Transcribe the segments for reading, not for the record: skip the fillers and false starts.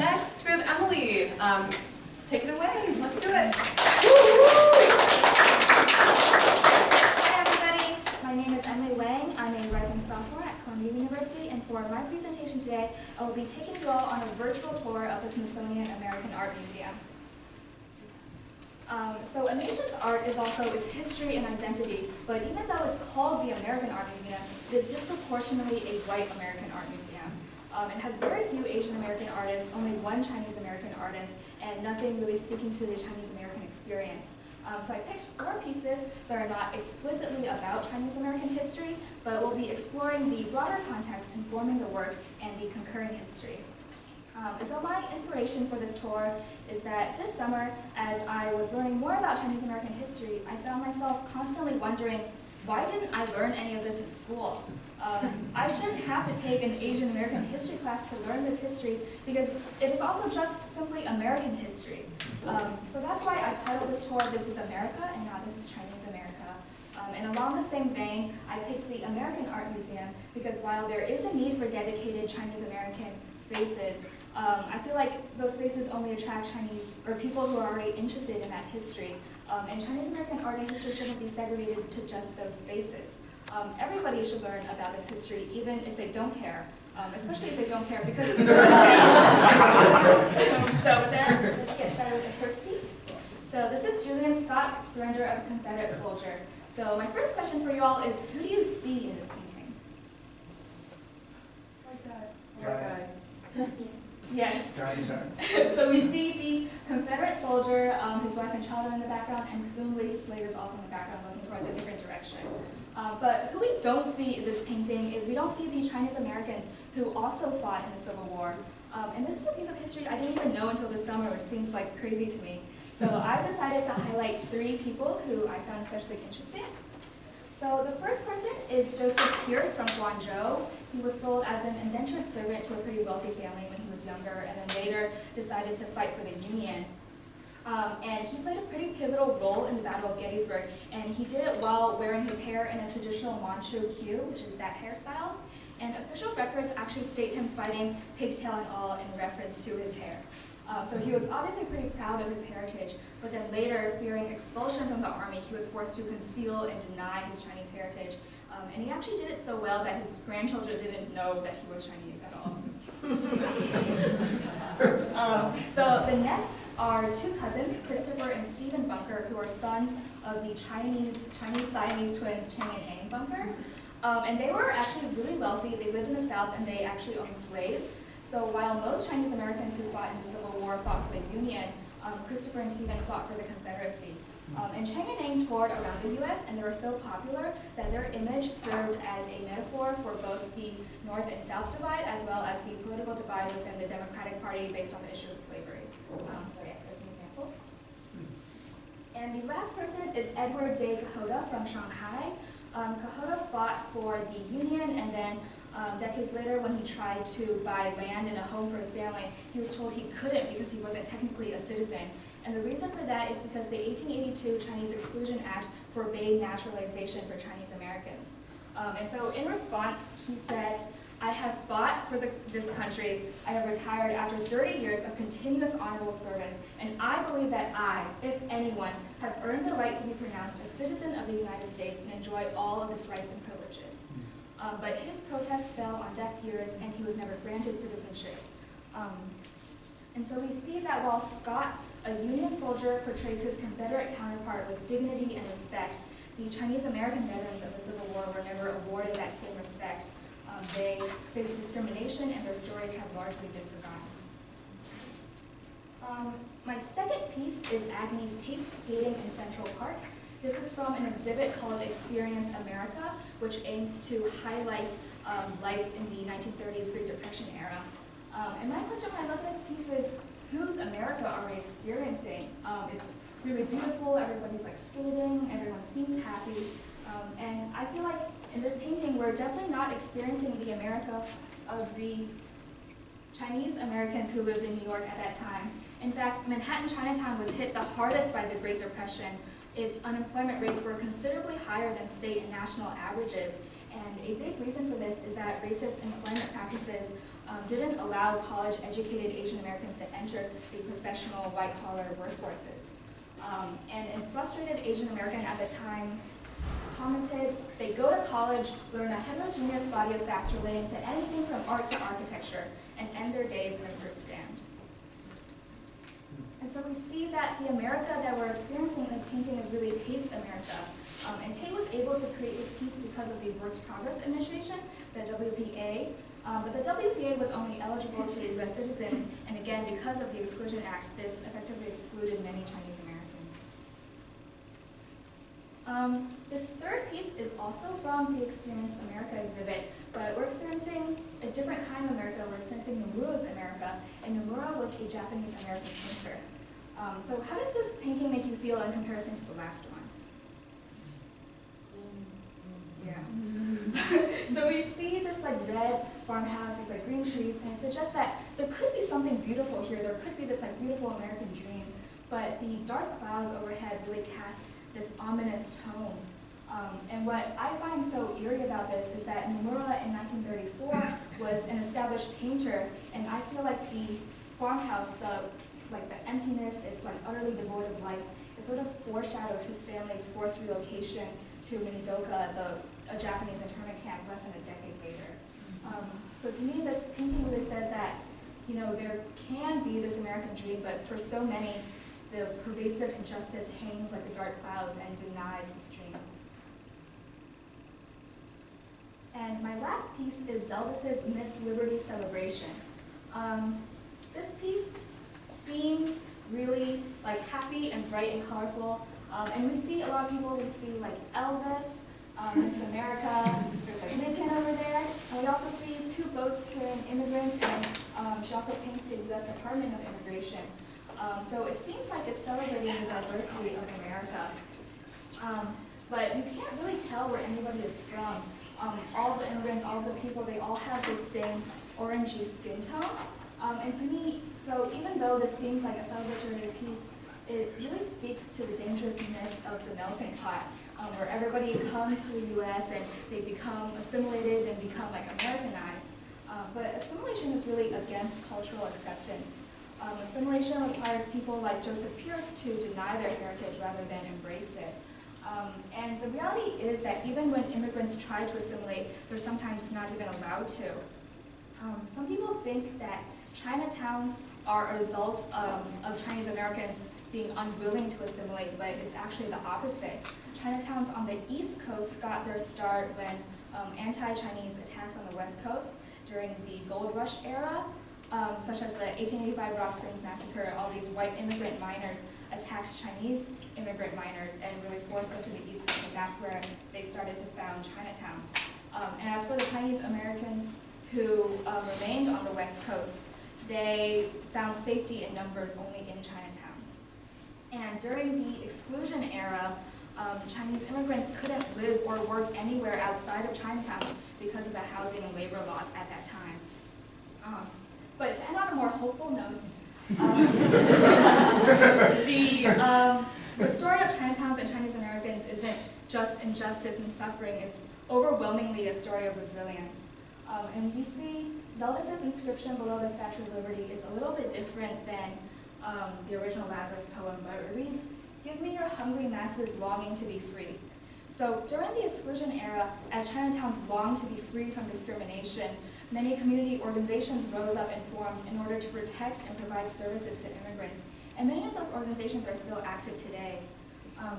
next we have Emily. Take it away. Let's do it. Hi everybody. My name is Emily Wang. I'm a rising sophomore at Columbia University, and for my presentation today, I will be taking you all on a virtual tour of the Smithsonian American Art Museum. So a nation's art is also its history and identity, but even though it's called the American Art Museum, it is disproportionately a white American art museum. It has very few Asian American artists, only one Chinese American artist, and nothing really speaking to the Chinese American experience. So I picked 4 pieces that are not explicitly about Chinese American history, but will be exploring the broader context informing the work and the concurrent history. And so my inspiration for this tour is that this summer, as I was learning more about Chinese American history, I found myself constantly wondering, why didn't I learn any of this in school? I shouldn't have to take an Asian American history class to learn this history, because it is also just simply American history. So that's why I titled this tour, This is America, and not This is Chinese America. And along the same vein, I picked the American Art Museum because while there is a need for dedicated Chinese American spaces, I feel like those spaces only attract Chinese, or people who are already interested in that history. And Chinese American art and history shouldn't be segregated to just those spaces. Everybody should learn about this history, even if they don't care. Especially if they don't care, because so with that, let's get started with the first piece. So this is Julian Scott's Surrender of a Confederate Soldier. So my first question for you all is, who do you see in this painting? Like that. Guy. Yes. Guy, So we see the Confederate soldier, his wife and child are in the background, and presumably his slave is also in the background looking towards a different direction. But who we don't see in this painting is we don't see the Chinese Americans who also fought in the Civil War. And this is a piece of history I didn't even know until this summer, which seems like crazy to me. So I decided to highlight 3 people who I found especially interesting. So the first person is Joseph Pierce from Guangzhou. He was sold as an indentured servant to a pretty wealthy family when he was younger, and then later decided to fight for the Union. And he played a pretty pivotal role in the Battle of Gettysburg, and he did it while wearing his hair in a traditional Manchu queue, which is that hairstyle. And official records actually state him fighting pigtail and all in reference to his hair. So he was obviously pretty proud of his heritage, but then later, fearing expulsion from the army, he was forced to conceal and deny his Chinese heritage. And he actually did it so well that his grandchildren didn't know that he was Chinese at all. So the next are 2 cousins, Christopher and Stephen Bunker, who are sons of the Chinese Siamese twins, Cheng and Eng Bunker. And they were actually really wealthy. They lived in the South, and they actually owned slaves. So while most Chinese Americans who fought in the Civil War fought for the Union, Christopher and Stephen fought for the Confederacy. And Cheng and Eng toured around the U.S., and they were so popular that their image served as a metaphor for both the North and South divide, as well as the political divide within the Democratic Party based on the issue of slavery. So yeah, there's an example. And the last person is Edward de Cahota from Shanghai. Cahota fought for the Union, and then decades later, when he tried to buy land and a home for his family, he was told he couldn't because he wasn't technically a citizen. And the reason for that is because the 1882 Chinese Exclusion Act forbade naturalization for Chinese Americans. And so in response, he said, "I have fought for this country. I have retired after 30 years of continuous honorable service, and I believe that I, if anyone, have earned the right to be pronounced a citizen of the United States and enjoy all of its rights and privileges." But his protest fell on deaf ears, and he was never granted citizenship. And so we see that while Scott, a Union soldier, portrays his Confederate counterpart with dignity and respect, the Chinese American veterans of the Civil War were never awarded that same respect. They faced discrimination, and their stories have largely been forgotten. My second piece is Agnes Tate's skating in Central Park. This is from an exhibit called Experience America, which aims to highlight life in the 1930s Great Depression era. And my question when I look at this piece is, whose America are we experiencing? It's really beautiful, everybody's like skating, everyone seems happy. And I feel like in this painting, we're definitely not experiencing the America of the Chinese Americans who lived in New York at that time. In fact, Manhattan Chinatown was hit the hardest by the Great Depression. Its unemployment rates were considerably higher than state and national averages. And a big reason for this is that racist employment practices didn't allow college-educated Asian Americans to enter the professional white-collar workforces. And a frustrated Asian American at the time commented, they go to college, learn a heterogeneous body of facts relating to anything from art to architecture, and end their days in a fruit stand. And so we see that the America that we're experiencing in this painting is really Tate's America. And Tate was able to create this piece because of the Works Progress Administration, the WPA. But the WPA was only eligible to U.S. citizens, and again, because of the Exclusion Act, this effectively excluded many Chinese Americans. This third piece is also from the Experience America exhibit, but we're experiencing a different kind of America. We're experiencing Nomura's America, and Nomura was a Japanese American painter. So how does this painting make you feel in comparison to the last one? Yeah. So we see this like red farmhouse, these like green trees, and it suggests that there could be something beautiful here. There could be this like beautiful American dream, but the dark clouds overhead really cast this ominous tone. And what I find so eerie about this is that Nomura in 1934 was an established painter, and I feel like the farmhouse, the emptiness, it's like utterly devoid of life. It sort of foreshadows his family's forced relocation to Minidoka, a Japanese internment camp, less than a decade later. So to me, this painting really says that, you know, there can be this American dream, but for so many, the pervasive injustice hangs like the dark clouds and denies this dream. And my last piece is Zeldas's Miss Liberty Celebration. This piece seems really like happy and bright and colorful, and we see a lot of people. We see like Elvis, Miss America. There's like Lincoln over there, and we also see two boats carrying immigrants, and she also paints the U.S. Department of Immigration. So it seems like it's celebrating the diversity of America. But you can't really tell where anybody is from. All the immigrants, all the people, they all have this same orangey skin tone. And to me, so even though this seems like a celebratory piece, it really speaks to the dangerous myth of the melting pot, where everybody comes to the U.S. and they become assimilated and become like Americanized. But assimilation is really against cultural acceptance. Assimilation requires people like Joseph Pierce to deny their heritage rather than embrace it. And the reality is that even when immigrants try to assimilate, they're sometimes not even allowed to. Some people think that Chinatowns are a result of Chinese Americans being unwilling to assimilate, but it's actually the opposite. Chinatowns on the East Coast got their start when anti-Chinese attacks on the West Coast during the Gold Rush era, such as the 1885 Rock Springs Massacre. All these white immigrant miners attacked Chinese immigrant miners and really forced them to the East Coast, and that's where they started to found Chinatowns. And as for the Chinese Americans who remained on the West Coast, they found safety in numbers only in Chinatowns. And during the exclusion era, Chinese immigrants couldn't live or work anywhere outside of Chinatown because of the housing and labor laws at that time. But to end on a more hopeful note, the story of Chinatowns and Chinese Americans isn't just injustice and suffering, it's overwhelmingly a story of resilience. And we see Zeldas's inscription below the Statue of Liberty is a little bit different than the original Lazarus poem, but it reads, "Give me your hungry masses longing to be free." So during the exclusion era, as Chinatowns longed to be free from discrimination, many community organizations rose up and formed in order to protect and provide services to immigrants. And many of those organizations are still active today.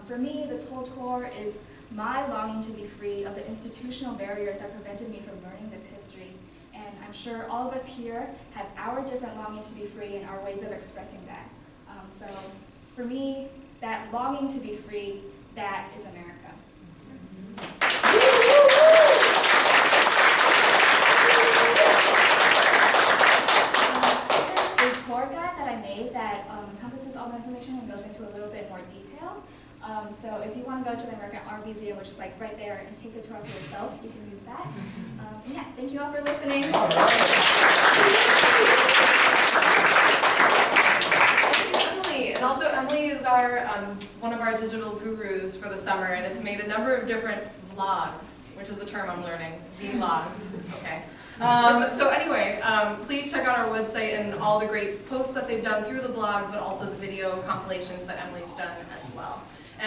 For me, this whole tour is my longing to be free of the institutional barriers that prevented me from learning this history. And I'm sure all of us here have our different longings to be free and our ways of expressing that. So for me, that longing to be free, that is America. This is a tour guide that I made that encompasses all the information and goes into a little bit more detail. So if you want to go to the American Art Museum, which is like right there, and take the tour for yourself, you can use that. And yeah, thank you all for listening. And also, Emily is our one of our digital gurus for the summer and has made a number of different vlogs, which is a term I'm learning. Vlogs. Okay. So anyway, please check out our website and all the great posts that they've done through the blog, but also the video compilations that Emily's done as well.